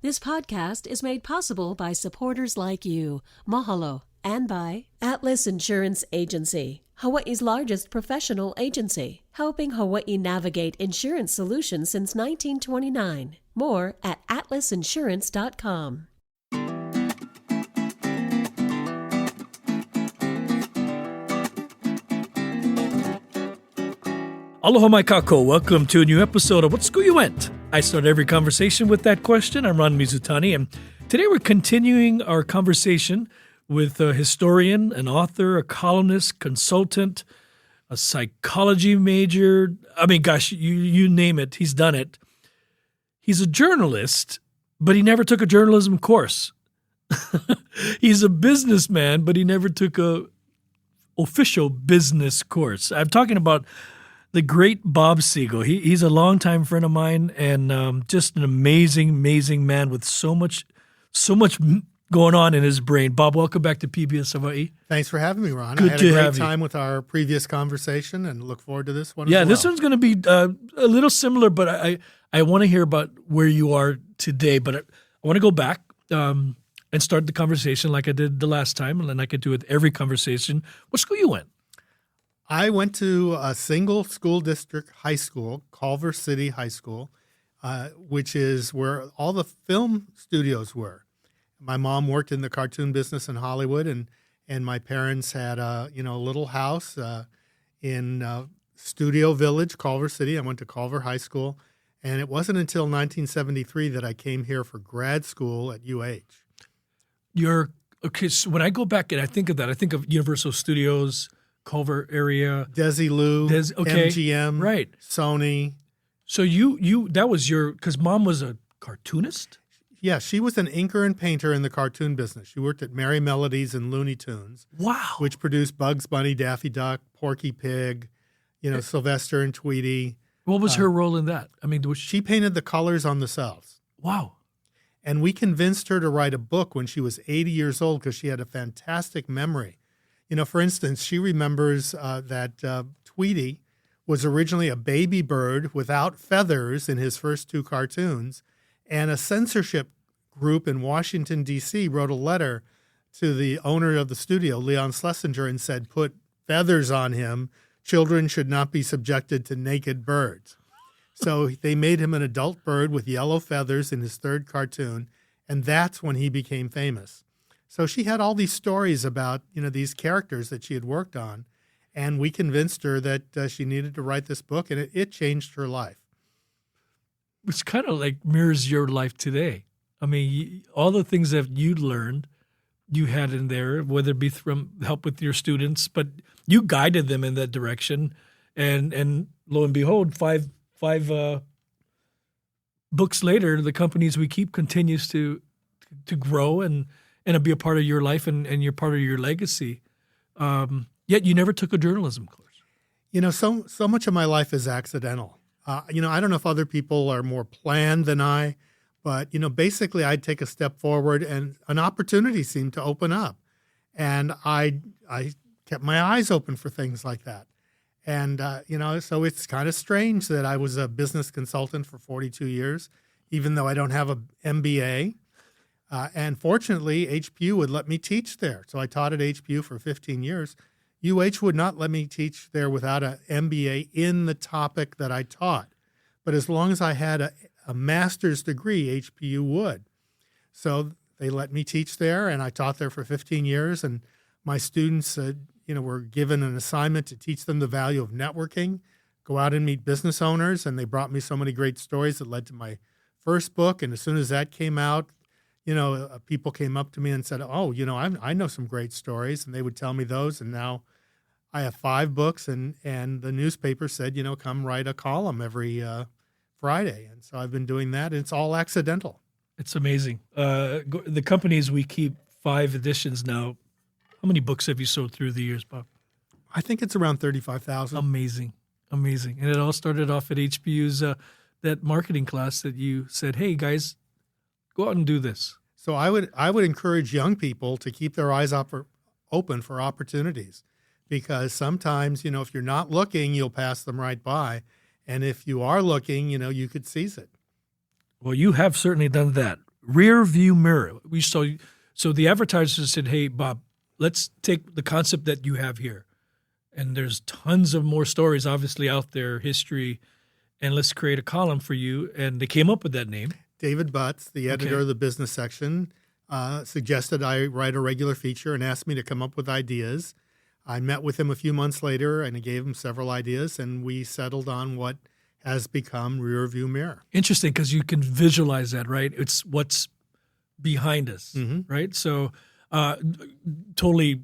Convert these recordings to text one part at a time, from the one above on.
This podcast is made possible by supporters like you. Mahalo. And by Atlas Insurance Agency, Hawaii's largest professional agency, helping Hawaii navigate insurance solutions since 1929. More at atlasinsurance.com. Aloha mai kako. Welcome to a new episode of What School You Went. I start every conversation with that question. I'm Ron Mizutani, and today we're continuing our conversation with a historian, an author, a columnist, consultant, a psychology major. I mean, gosh, you name it, he's done it. He's a journalist, but he never took a journalism course. He's a businessman, but he never took a official business course. I'm talking about the great Bob Sigall. He's a longtime friend of mine and just an amazing, amazing man with so much going on in his brain. Bob, welcome back to PBS Hawaii. Thanks for having me, Ron. Good I had to a great have time with our previous conversation and look forward to this one Yeah, as well. this one's going to be a little similar, but I want to hear about where you are today. But I want to go back and start the conversation like I did the last time, and like I do with every conversation. What school you went? I went to a single school district high school, Culver City High School, which is where all the film studios were. My mom worked in the cartoon business in Hollywood, and my parents had a little house in Studio Village, Culver City. I went to Culver High School, and it wasn't until 1973 that I came here for grad school at UH. So when I go back and I think of that, I think of Universal Studios, Culver area, Desilu, okay. MGM, right? Sony. So you that was because mom was a cartoonist. Yeah, she was an inker and painter in the cartoon business. She worked at Merry Melodies and Looney Tunes. Wow. Which produced Bugs Bunny, Daffy Duck, Porky Pig, Sylvester and Tweety. What was her role in that? I mean, she painted the colors on the cells. Wow. And we convinced her to write a book when she was 80 years old because she had a fantastic memory. For instance, she remembers that Tweety was originally a baby bird without feathers in his first two cartoons, and a censorship group in Washington, D.C. wrote a letter to the owner of the studio, Leon Schlesinger, and said, put feathers on him. Children should not be subjected to naked birds. So they made him an adult bird with yellow feathers in his third cartoon, and that's when he became famous. So she had all these stories about, these characters that she had worked on, and we convinced her that she needed to write this book, and it changed her life. Which kind of like mirrors your life today. I mean, all the things that you learned, you had in there, whether it be from help with your students, but you guided them in that direction, and lo and behold, five books later, the Companies We Keep continues to grow and be a part of your life and you're part of your legacy. Yet you never took a journalism course. So much of my life is accidental. I don't know if other people are more planned than I, but, basically I'd take a step forward and an opportunity seemed to open up. And I kept my eyes open for things like that. And, so it's kind of strange that I was a business consultant for 42 years, even though I don't have an MBA. And fortunately, HPU would let me teach there. So I taught at HPU for 15 years. UH would not let me teach there without an MBA in the topic that I taught. But as long as I had a master's degree, HPU would. So they let me teach there, and I taught there for 15 years. And my students, were given an assignment to teach them the value of networking, go out and meet business owners. And they brought me so many great stories that led to my first book. And as soon as that came out, people came up to me and said, oh, I know some great stories, and they would tell me those. And now I have 5 books, and the newspaper said, come write a column every Friday. And so I've been doing that. And it's all accidental. It's amazing. The Companies We Keep, 5 editions now. How many books have you sold through the years, Bob? I think it's around 35,000. Amazing. And it all started off at HBU's that marketing class that you said, hey, guys, go out and do this. So I would encourage young people to keep their eyes open for opportunities, because sometimes, if you're not looking, you'll pass them right by. And if you are looking, you could seize it. Well, you have certainly done that. Rearview mirror. So the advertiser said, "Hey, Bob, let's take the concept that you have here, and there's tons of more stories, obviously out there, history, and let's create a column for you." And they came up with that name. David Butts, the editor of the business section, suggested I write a regular feature and asked me to come up with ideas. I met with him a few months later and I gave him several ideas, and we settled on what has become Rearview Mirror. Interesting, because you can visualize that, right? It's what's behind us, right? So totally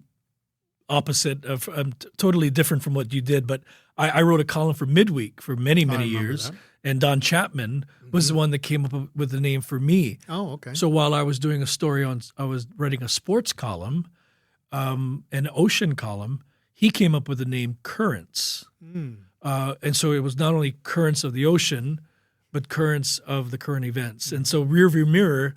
opposite of, totally different from what you did. But I wrote a column for Midweek for many, many years. That. And Don Chapman was the one that came up with the name for me. Oh, okay. So while I was doing a story I was writing a sports column, an ocean column, he came up with the name Currents. And so it was not only currents of the ocean, but currents of the current events. And so Rearview Mirror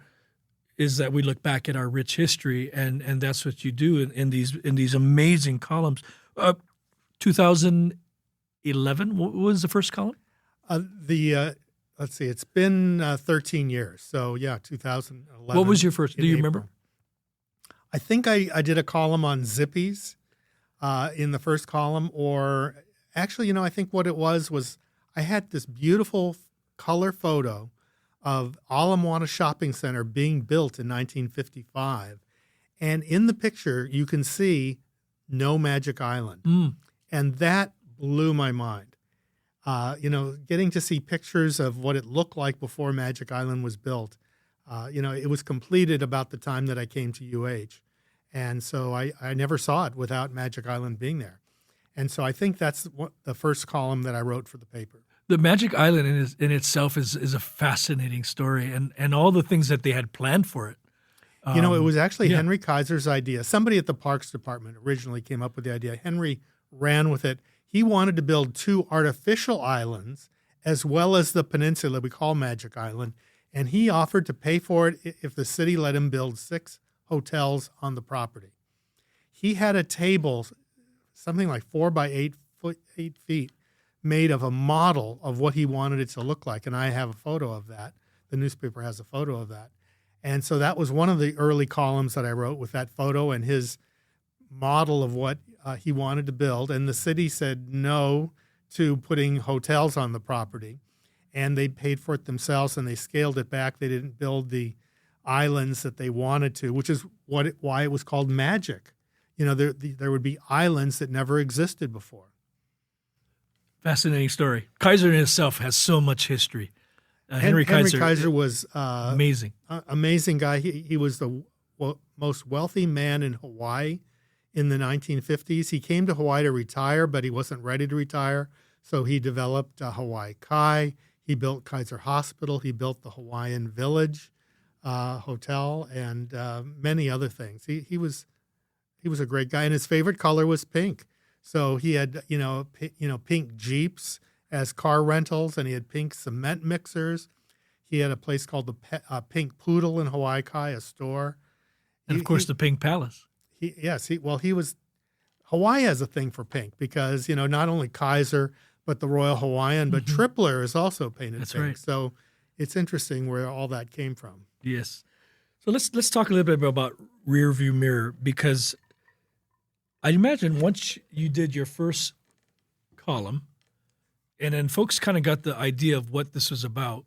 is that we look back at our rich history, and that's what you do in these amazing columns. 2011, what was the first column? Let's see, it's been 13 years. So yeah, 2011. What was your first? Do you remember? I think I did a column on Zippies in the first column, or actually, I think what it was I had this beautiful color photo of Ala Moana Shopping Center being built in 1955. And in the picture, you can see no Magic Island. And that blew my mind. Getting to see pictures of what it looked like before Magic Island was built. It was completed about the time that I came to UH. And so I never saw it without Magic Island being there. And so I think that's the first column that I wrote for the paper. The Magic Island in itself is a fascinating story, and all the things that they had planned for it. It was actually Henry Kaiser's idea. Somebody at the Parks Department originally came up with the idea. Henry ran with it. He wanted to build 2 artificial islands as well as the peninsula we call Magic Island, and he offered to pay for it if the city let him build 6 hotels on the property. He had a table, something like 4 by 8 feet, made of a model of what he wanted it to look like, and I have a photo of that. The newspaper has a photo of that. And so that was one of the early columns that I wrote with that photo and his model of what he wanted to build. And the city said no to putting hotels on the property, and they paid for it themselves, and they scaled it back. They didn't build the islands that they wanted to, which is why it was called Magic. There would be islands that never existed before. Fascinating story. Kaiser in itself has so much history. Henry Kaiser was amazing. Amazing guy. He was the most wealthy man in Hawaii in the 1950s. He came to Hawaii to retire, but he wasn't ready to retire. So he developed Hawaii Kai. He built Kaiser Hospital. He built the Hawaiian Village Hotel, and many other things. He was a great guy, and his favorite color was pink. So he had pink Jeeps as car rentals, and he had pink cement mixers. He had a place called the Pink Poodle in Hawaii Kai, a store, and of course the Pink Palace. Hawaii has a thing for pink because not only Kaiser but the Royal Hawaiian, but Tripler is also painted That's pink. Right. So it's interesting where all that came from. Yes. So let's talk a little bit about Rearview Mirror, because I imagine once you did your first column, and then folks kind of got the idea of what this was about,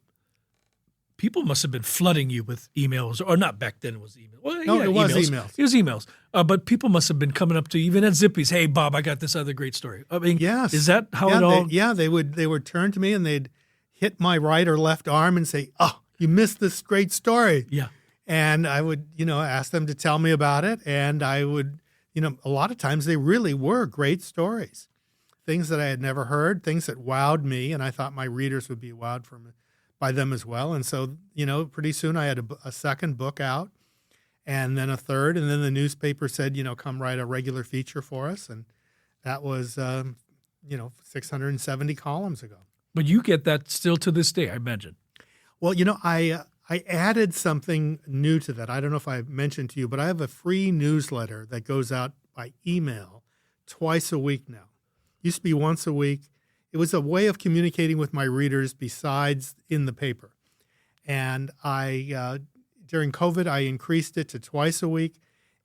people must have been flooding you with emails, or not back then it was email. Well, no, it was emails. It was emails. But people must have been coming up to you, even at Zippy's, "Hey, Bob, I got this other great story." I mean, yes. Is that how it all? They would turn to me and they'd hit my right or left arm and say, "Oh, you missed this great story." Yeah. And I would, ask them to tell me about it, and I would, a lot of times they really were great stories, things that I had never heard, things that wowed me, and I thought my readers would be wowed by them as well. And so, pretty soon I had a second book out, and then a third, and then the newspaper said, come write a regular feature for us, and that was, 670 columns ago. But you get that still to this day, I imagine. Well, I added something new to that. I don't know if I mentioned to you, but I have a free newsletter that goes out by email twice a week now. Used to be once a week. It was a way of communicating with my readers besides in the paper. And I during COVID, I increased it to twice a week.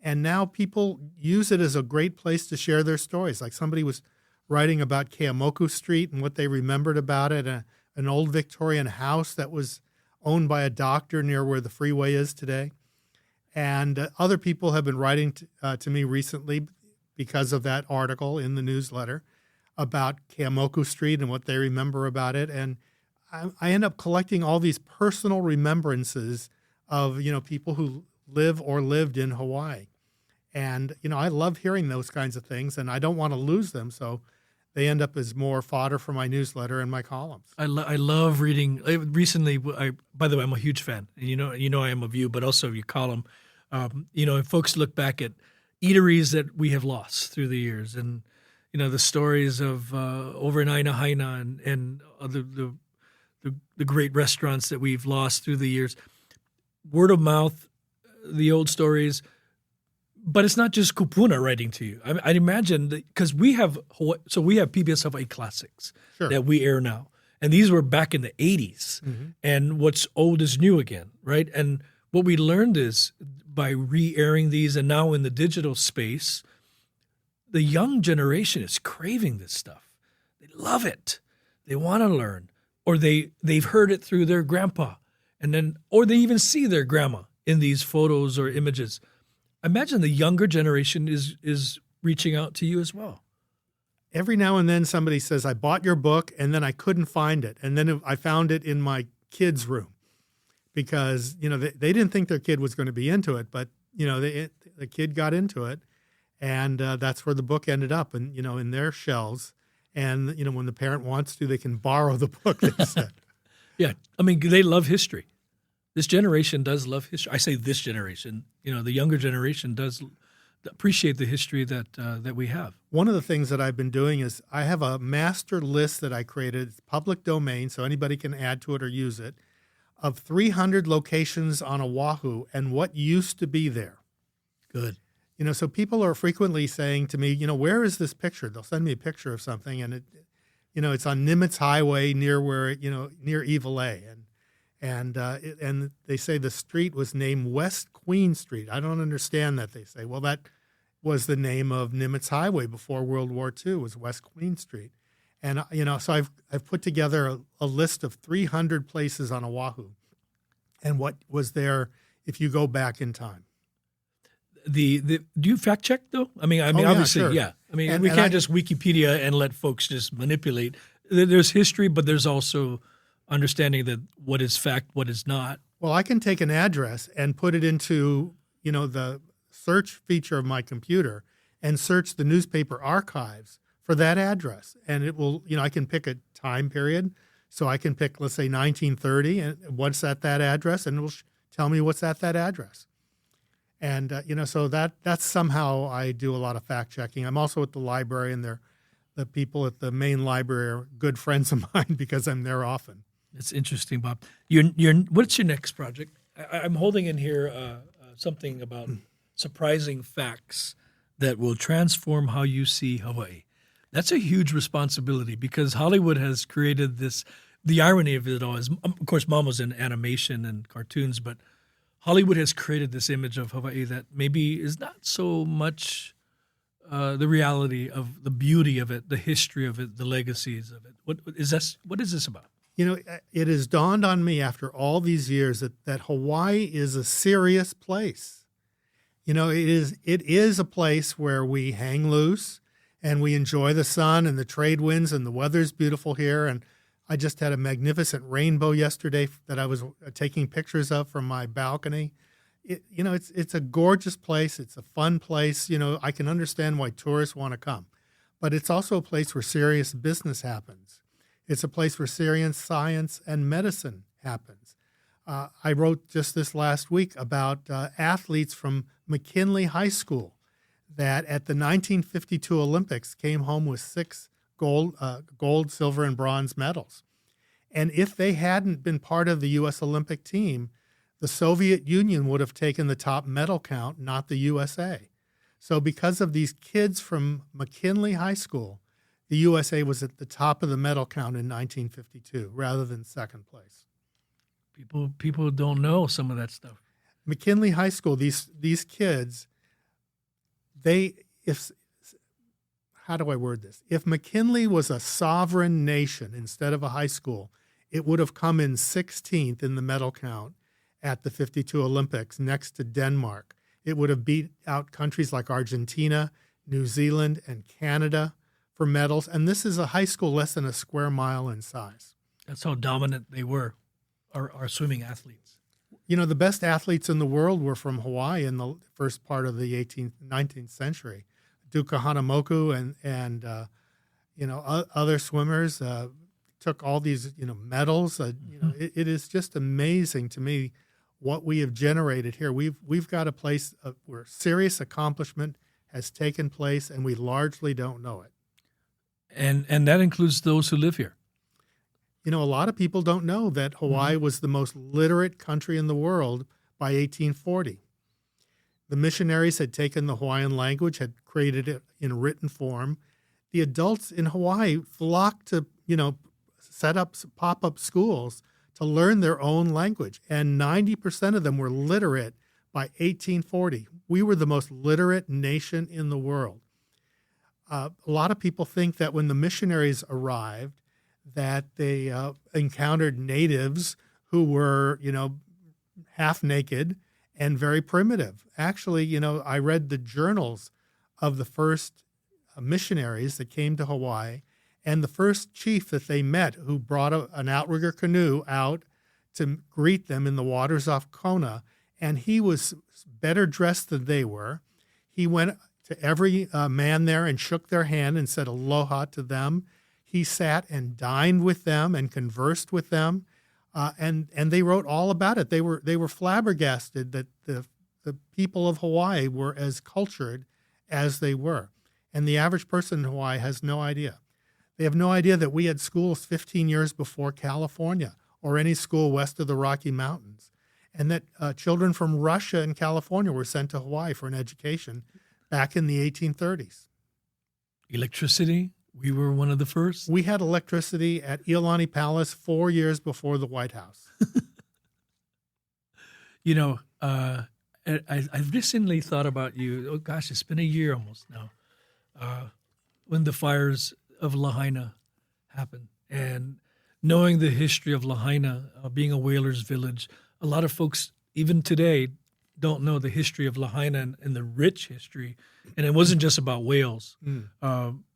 And now people use it as a great place to share their stories. Like somebody was writing about Keeaumoku Street and what they remembered about it, an old Victorian house that was owned by a doctor near where the freeway is today. And other people have been writing to me recently because of that article in the newsletter about Keeaumoku Street and what they remember about it. And I end up collecting all these personal remembrances of, people who live or lived in Hawaii. And, I love hearing those kinds of things, and I don't want to lose them. So they end up as more fodder for my newsletter and my columns. I love reading. Recently, by the way, I'm a huge fan. You know I am of you, but also of your column. And folks look back at eateries that we have lost through the years, and the stories of over in Lahaina and the great restaurants that we've lost through the years. Word of mouth, the old stories. But it's not just kupuna writing to you. I'd imagine because we have PBS Hawaii Classics that we air now, and these were back in the '80s. Mm-hmm. And what's old is new again, right? And what we learned is by re-airing these, and now in the digital space, the young generation is craving this stuff. They love it. They want to learn, or they've heard it through their grandpa, or they even see their grandma in these photos or images. I imagine the younger generation is reaching out to you as well. Every now and then somebody says, I bought your book and then I couldn't find it. And then I found it in my kid's room because, they didn't think their kid was going to be into it, but, the kid got into it. And that's where the book ended up, and, in their shelves. And, when the parent wants to, they can borrow the book, they said. Yeah. I mean, they love history. This generation does love history. I say this generation. The younger generation does appreciate the history that we have. One of the things that I've been doing is I have a master list that I created. It's public domain, so anybody can add to it or use it, of 300 locations on Oahu and what used to be there. Good. So people are frequently saying to me, where is this picture? They'll send me a picture of something, and it's on Nimitz Highway near where, near Iwalei. And they say the street was named West Queen Street. I don't understand that, they say. Well, that was the name of Nimitz Highway before World War II, was West Queen Street. And, so I've put together a list of 300 places on Oahu and what was there if you go back in time. Do you fact check, though? I mean, obviously, sure. Yeah. I mean, we can't just Wikipedia and let folks just manipulate. There's history, but there's also understanding that what is fact, what is not. Well, I can take an address and put it into, the search feature of my computer and search the newspaper archives for that address. And it will, I can pick a time period. So I can pick, let's say, 1930, and what's at that address, and it will tell me what's at that address. And, so that's somehow I do a lot of fact checking. I'm also at the library, and the people at the main library are good friends of mine because I'm there often. It's interesting, Bob. What's your next project? I'm holding in here something about surprising facts that will transform how you see Hawaii. That's a huge responsibility because Hollywood has created this. The irony of it all is, of course, Mom was in animation and cartoons, but Hollywood has created this image of Hawaii that maybe is not so much the reality of the beauty of it, the history of it, the legacies of it. What is this about? It has dawned on me after all these years that Hawaii is a serious place. It is a place where we hang loose and we enjoy the sun and the trade winds, and the weather's beautiful here. And I just had a magnificent rainbow yesterday that I was taking pictures of from my balcony. It's a gorgeous place. It's a fun place. I can understand why tourists want to come, but it's also a place where serious business happens. It's a place where serious science and medicine happens. I wrote just this last week about athletes from McKinley High School that at the 1952 Olympics came home with 6 gold, silver, and bronze medals. And if they hadn't been part of the U.S. Olympic team, the Soviet Union would have taken the top medal count, not the USA. So because of these kids from McKinley High School, the USA was at the top of the medal count in 1952 rather than second place. People don't know some of that stuff. McKinley High School, these kids, how do I word this? If McKinley was a sovereign nation instead of a high school, it would have come in 16th in the medal count at the 52 Olympics next to Denmark. It would have beat out countries like Argentina, New Zealand, and Canada for medals. And this is a high school less than a square mile in size. That's how dominant they were, our swimming athletes. You know, the best athletes in the world were from Hawaii in the first part of the 19th century. Duka Hanamoku and other swimmers took all these, medals. It is just amazing to me what we have generated here. We've got a place where serious accomplishment has taken place, and we largely don't know it. And that includes those who live here. A lot of people don't know that Hawaii was the most literate country in the world by 1840. The missionaries had taken the Hawaiian language, had created it in written form. The adults in Hawaii flocked to, set up pop-up schools to learn their own language, and 90% of them were literate by 1840. We were the most literate nation in the world. A lot of people think that when the missionaries arrived, that they encountered natives who were, half naked and very primitive. Actually, I read the journals of the first missionaries that came to Hawaii, and the first chief that they met who brought an outrigger canoe out to greet them in the waters off Kona, and he was better dressed than they were. He went to every man there and shook their hand and said aloha to them. He sat and dined with them and conversed with them, and they wrote all about it. They were flabbergasted that the people of Hawaii were as cultured as they were. And the average person in Hawaii has no idea. They have no idea that we had schools 15 years before California or any school west of the Rocky Mountains, and that children from Russia and California were sent to Hawaii for an education back in the 1830s. Electricity, we were one of the first. We had electricity at Iolani Palace 4 years before the White House. I've recently thought about you. Oh, gosh, it's been a year almost now, when the fires of Lahaina happened. And knowing the history of Lahaina, being a whalers village, a lot of folks, even today, don't know the history of Lahaina and the rich history. And it wasn't just about whales.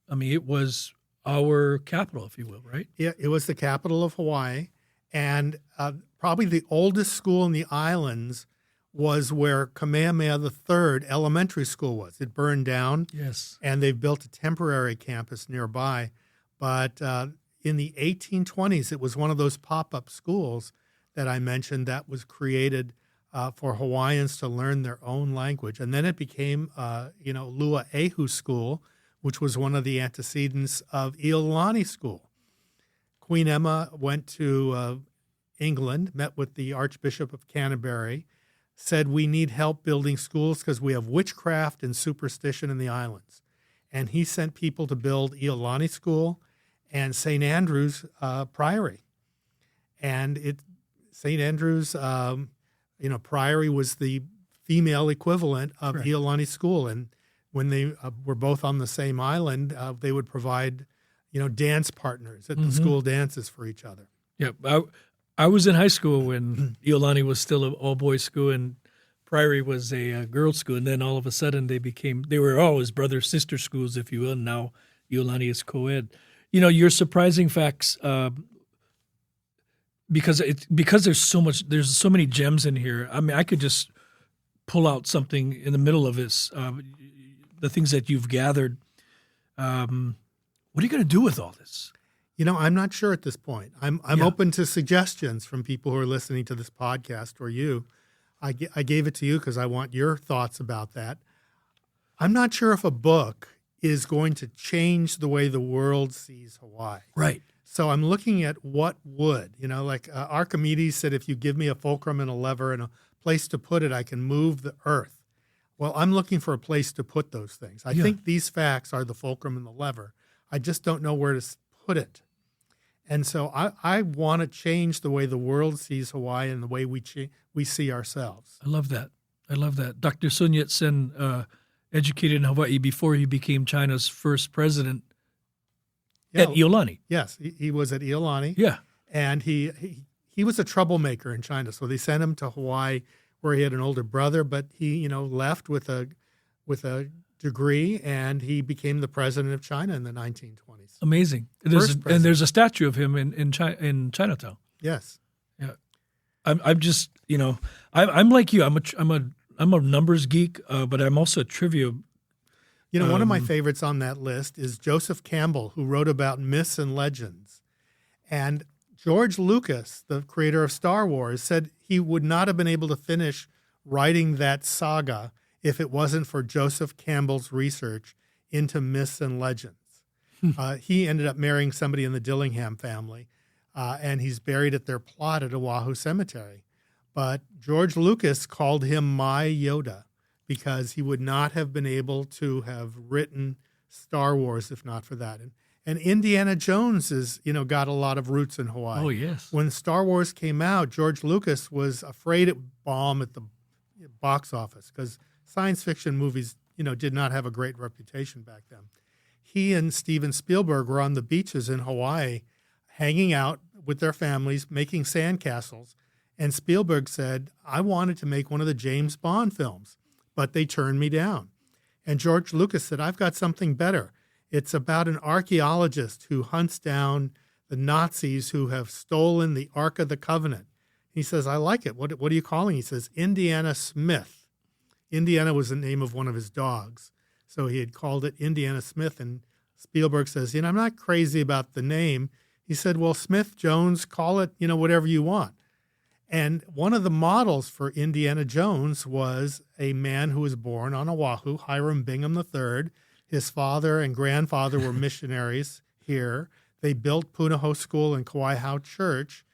It was our capital, if you will, right? Yeah, it was the capital of Hawaii. And probably the oldest school in the islands was where Kamehameha III Elementary School was. It burned down. Yes. And they've built a temporary campus nearby. But in the 1820s, it was one of those pop-up schools that I mentioned that was created for Hawaiians to learn their own language. And then it became, Luaehu School, which was one of the antecedents of Iolani School. Queen Emma went to England, met with the Archbishop of Canterbury, said we need help building schools because we have witchcraft and superstition in the islands. And he sent people to build Iolani School and St. Andrew's Priory. And St. Andrew's Priory was the female equivalent of Correct. Iolani School. And when they were both on the same island, they would provide, dance partners at the school dances for each other. Yeah, I was in high school when Iolani was still an all-boys school and Priory was a girls' school. And then all of a sudden they were always brother-sister schools, if you will. And now Iolani is co-ed. Your surprising facts, because there's so many gems in here. I mean, I could just pull out something in the middle of this, the things that you've gathered. What are you going to do with all this? I'm not sure at this point. I'm open to suggestions from people who are listening to this podcast or you. I gave it to you because I want your thoughts about that. I'm not sure if a book is going to change the way the world sees Hawaii. Right. So I'm looking at what would. Archimedes said, if you give me a fulcrum and a lever and a place to put it, I can move the earth. Well, I'm looking for a place to put those things. I think these facts are the fulcrum and the lever. I just don't know where to put it. And so I want to change the way the world sees Hawaii and the way we see ourselves. I love that. I love that. Dr. Sun Yat-sen educated in Hawaii before he became China's first president at Iolani. Yes, he was at Iolani. Yeah. And he was a troublemaker in China. So they sent him to Hawaii where he had an older brother, but he, left with a degree, and he became the president of China in the 1920s. Amazing. There's a statue of him in Chinatown. Yes. Yeah. I'm just, I'm like you. I'm a numbers geek, but I'm also a trivia. One of my favorites on that list is Joseph Campbell, who wrote about myths and legends. And George Lucas, the creator of Star Wars, said he would not have been able to finish writing that saga if it wasn't for Joseph Campbell's research into myths and legends. He ended up marrying somebody in the Dillingham family, and he's buried at their plot at Oahu Cemetery. But George Lucas called him my Yoda because he would not have been able to have written Star Wars if not for that. And Indiana Jones is, got a lot of roots in Hawaii. Oh, yes. When Star Wars came out, George Lucas was afraid it would bomb at the box office because science fiction movies, did not have a great reputation back then. He and Steven Spielberg were on the beaches in Hawaii, hanging out with their families, making sandcastles. And Spielberg said, I wanted to make one of the James Bond films, but they turned me down. And George Lucas said, I've got something better. It's about an archaeologist who hunts down the Nazis who have stolen the Ark of the Covenant. He says, I like it. What are you calling? He says, Indiana Smith. Indiana was the name of one of his dogs. So he had called it Indiana Smith. And Spielberg says, I'm not crazy about the name. He said, well, Smith Jones, call it, whatever you want. And one of the models for Indiana Jones was a man who was born on Oahu, Hiram Bingham III. His father and grandfather were missionaries here. They built Punahou School and Kauai Hau Church.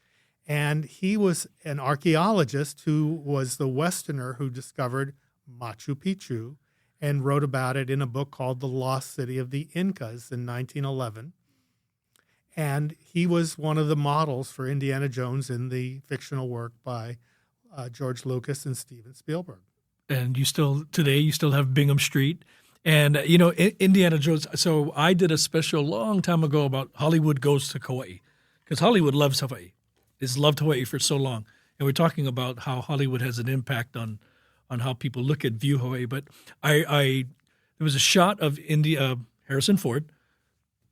And he was an archaeologist who was the Westerner who discovered Machu Picchu and wrote about it in a book called The Lost City of the Incas in 1911. And he was one of the models for Indiana Jones in the fictional work by George Lucas and Steven Spielberg. And today you still have Bingham Street. And, Indiana Jones. So I did a special long time ago about Hollywood goes to Kauai because Hollywood loves Hawaii. It's loved Hawaii for so long. And we're talking about how Hollywood has an impact on how people view Hawaii. But there was a shot of Harrison Ford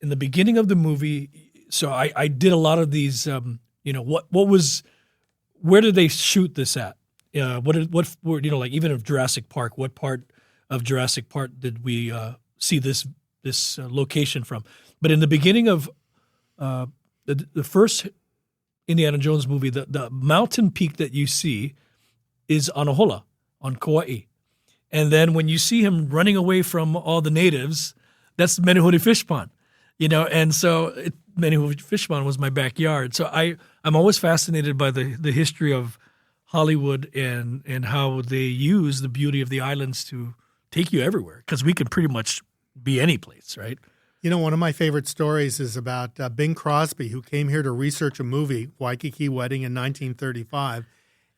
in the beginning of the movie. So I did a lot of these, where did they shoot this at? Even of Jurassic Park, what part of Jurassic Park did we see this location from? But in the beginning of the first Indiana Jones movie, the mountain peak that you see is on Ohola, on Kauai. And then when you see him running away from all the natives, that's Menehune Fish Pond. And so Menehune Fish Pond was my backyard. So I'm always fascinated by the history of Hollywood and how they use the beauty of the islands to take you everywhere because we can pretty much be any place, right? One of my favorite stories is about Bing Crosby, who came here to research a movie, Waikiki Wedding, in 1935.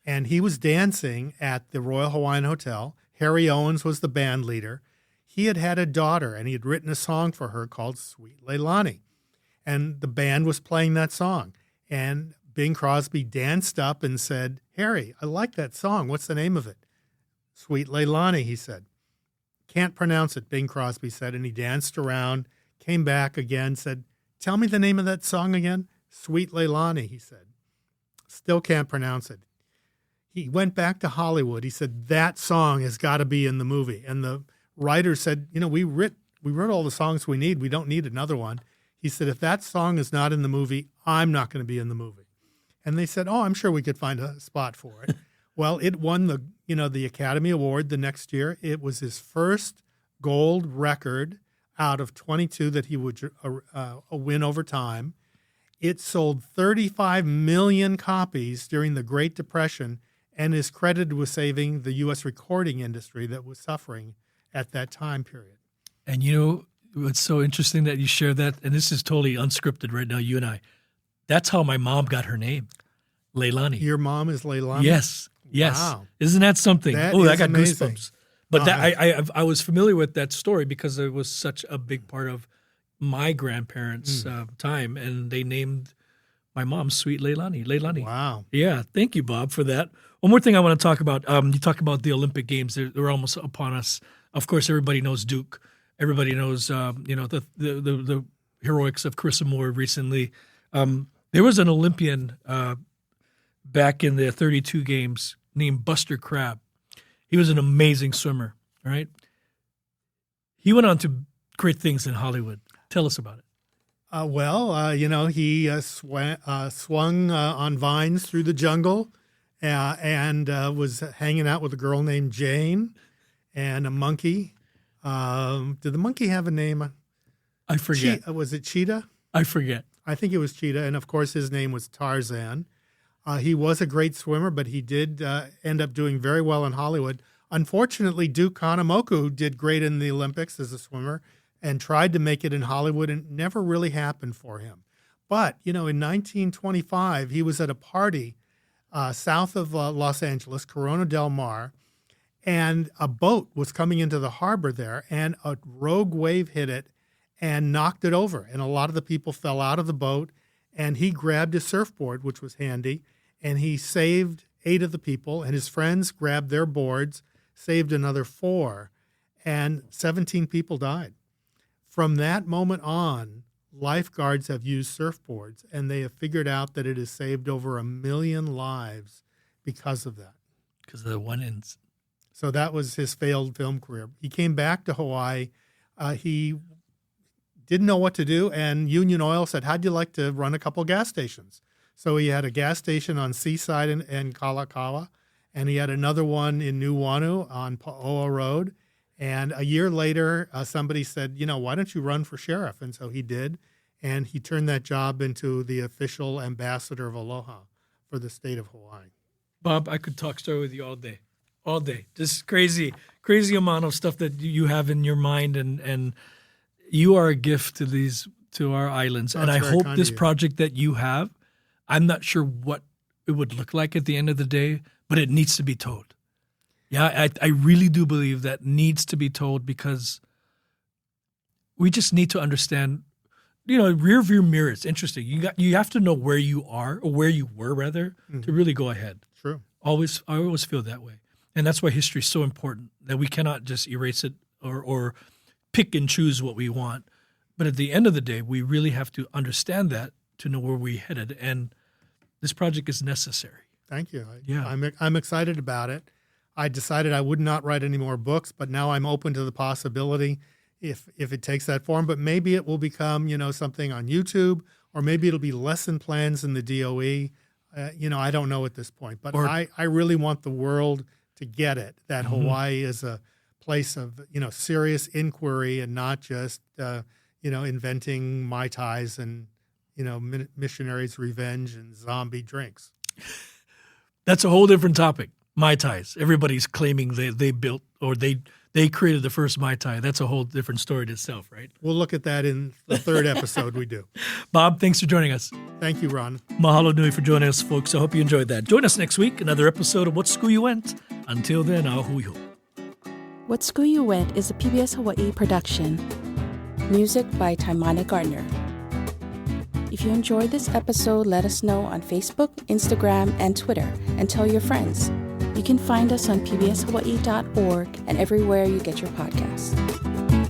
And he was dancing at the Royal Hawaiian Hotel. Harry Owens was the band leader. He had a daughter, and he had written a song for her called Sweet Leilani. And the band was playing that song. And Bing Crosby danced up and said, Harry, I like that song. What's the name of it? Sweet Leilani, he said. Can't pronounce it, Bing Crosby said. And he danced around, came back again, said, tell me the name of that song again. Sweet Leilani, he said. Still can't pronounce it. He went back to Hollywood. He said, that song has got to be in the movie. And the writer said, we wrote all the songs we need. We don't need another one. He said, if that song is not in the movie, I'm not going to be in the movie. And they said, I'm sure we could find a spot for it. Well, it won the Academy Award the next year. It was his first gold record out of 22 that he would win over time. It sold 35 million copies during the Great Depression and is credited with saving the U.S. recording industry that was suffering at that time period. And what's so interesting that you share that, and this is totally unscripted right now, you and I. That's how my mom got her name, Leilani. Your mom is Leilani? Yes. Wow. Isn't that something? That I is got amazing. goosebumps. But I was familiar with that story because it was such a big part of my grandparents' time, and they named my mom Sweet Leilani. Leilani. Wow. Yeah, thank you, Bob, for that. One more thing I want to talk about. You talk about the Olympic Games; they're almost upon us. Of course, everybody knows Duke. Everybody knows, the heroics of Carissa Moore recently. There was an Olympian back in the 32 games named Buster Crabbe. He was an amazing swimmer, right? He went on to great things in Hollywood. Tell us about it. He swung on vines through the jungle and was hanging out with a girl named Jane and a monkey. Did the monkey have a name? I forget. Was it Cheetah? I forget. I think it was Cheetah. And, of course, his name was Tarzan. He was a great swimmer, but he did end up doing very well in Hollywood. Unfortunately, Duke Kahanamoku, who did great in the Olympics as a swimmer and tried to make it in Hollywood, and never really happened for him. But, in 1925, he was at a party south of Los Angeles, Corona del Mar, and a boat was coming into the harbor there, and a rogue wave hit it and knocked it over. And a lot of the people fell out of the boat, and he grabbed his surfboard, which was handy, and he saved 8 of the people, and his friends grabbed their boards, saved another 4, and 17 people died. From that moment on, lifeguards have used surfboards, and they have figured out that it has saved over 1 million lives because of that. Because of the one-ins. So that was his failed film career. He came back to Hawaii. He didn't know what to do, and Union Oil said, how'd you like to run a couple gas stations? So he had a gas station on Seaside and Kalakaua, and he had another one in Nuuanu on Paoa Road. And a year later, somebody said, why don't you run for sheriff? And so he did, and he turned that job into the official ambassador of Aloha for the state of Hawaii. Bob, I could talk story with you all day. All day. Just crazy amount of stuff that you have in your mind, and you are a gift to our islands. That's and I hope this you. Project that you have, I'm not sure what it would look like at the end of the day, but it needs to be told. Yeah, I really do believe that needs to be told, because we just need to understand, rear view mirror is interesting. You have to know where you are, or where you were rather, to really go ahead. True. I always feel that way. And that's why history is so important, that we cannot just erase it or pick and choose what we want. But at the end of the day, we really have to understand that to know where we're headed. And this project is necessary. Thank you. Yeah. I'm excited about it. I decided I would not write any more books, but now I'm open to the possibility if it takes that form. But maybe it will become, something on YouTube, or maybe it'll be lesson plans in the DOE. I don't know at this point. But I really want the world to get it, that Hawaii is a place of, serious inquiry, and not just, inventing Mai Tais and, missionaries' revenge and zombie drinks. That's a whole different topic. Mai Tais. Everybody's claiming they built, or they created the first Mai Tai. That's a whole different story to itself, right? We'll look at that in the 3rd episode we do. Bob, thanks for joining us. Thank you, Ron. Mahalo nui for joining us, folks. I hope you enjoyed that. Join us next week, another episode of What School You Went. Until then, ahuiho. What School You Went is a PBS Hawaii production. Music by Taimane Gardner. If you enjoyed this episode, let us know on Facebook, Instagram, and Twitter, and tell your friends. You can find us on pbshawaii.org and everywhere you get your podcasts.